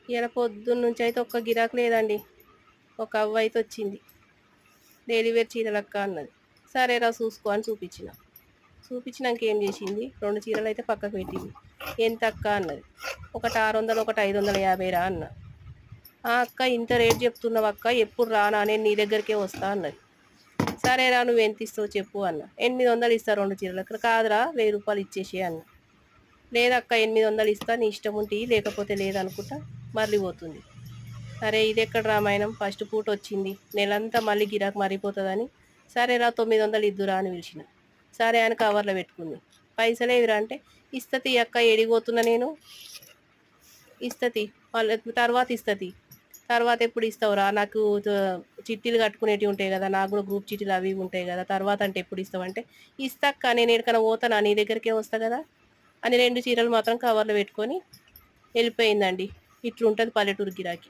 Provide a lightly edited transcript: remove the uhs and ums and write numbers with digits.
ఇవాళ పొద్దున్న నుంచి అయితే ఒక్క గిరాకు లేదండి. ఒక అవ్వ అయితే వచ్చింది. డైలీ వేర్ చీరలక్క అన్నది. సరేరా చూసుకో అని చూపించిన. చూపించినాక ఏం చేసింది, 2 చీరలు అయితే పక్కకు పెట్టింది. ఎంత అక్క అన్నది. ఒకటి 600, ఒకటి 550 రా అన్న. ఆ అక్క ఇంత రేట్ చెప్తున్నావు అక్క, ఎప్పుడు రానా, నేను నీ దగ్గరికే వస్తా అన్నది. సరేరా నువ్వు ఎంత ఇస్తావు చెప్పు అన్న. 800 ఇస్తా 2 చీరలకు. కాదురా 1000 రూపాయలు ఇచ్చేసి అన్న. లేదక్క 800 ఇస్తా, నీ ఇష్టం ఉంటే లేకపోతే లేదనుకుంటా మళ్ళీ పోతుంది. సరే ఇది ఎక్కడ రామాయణం, ఫస్ట్ పూట వచ్చింది, నెలంతా మళ్ళీ గిరాకు మరిపోతుందని సరేరా 900 ఇద్దురా అని పిలిచిన. సరే అని కవర్లో పెట్టుకుంది. పైసలేవిరా అంటే, ఇస్తతి అక్క, ఎడిగిపోతున్నా నేను, ఇస్తతి వాళ్ళ తర్వాత ఇస్తతి. తర్వాత ఎప్పుడు ఇస్తావురా, నాకు చిట్టీలు కట్టుకునేటివి ఉంటాయి కదా, నాకు కూడా గ్రూప్ చిట్టీలు అవి ఉంటాయి కదా, తర్వాత అంటే ఎప్పుడు ఇస్తావు అంటే, ఇస్తాక్క నేను ఎక్కడికైనా పోతానా, నీ దగ్గరికే వస్తా కదా అని 2 చీరలు మాత్రం కవర్లో పెట్టుకొని వెళ్ళిపోయిందండి. ఇట్లుంటుంది పల్లెటూరు గిరాకీ.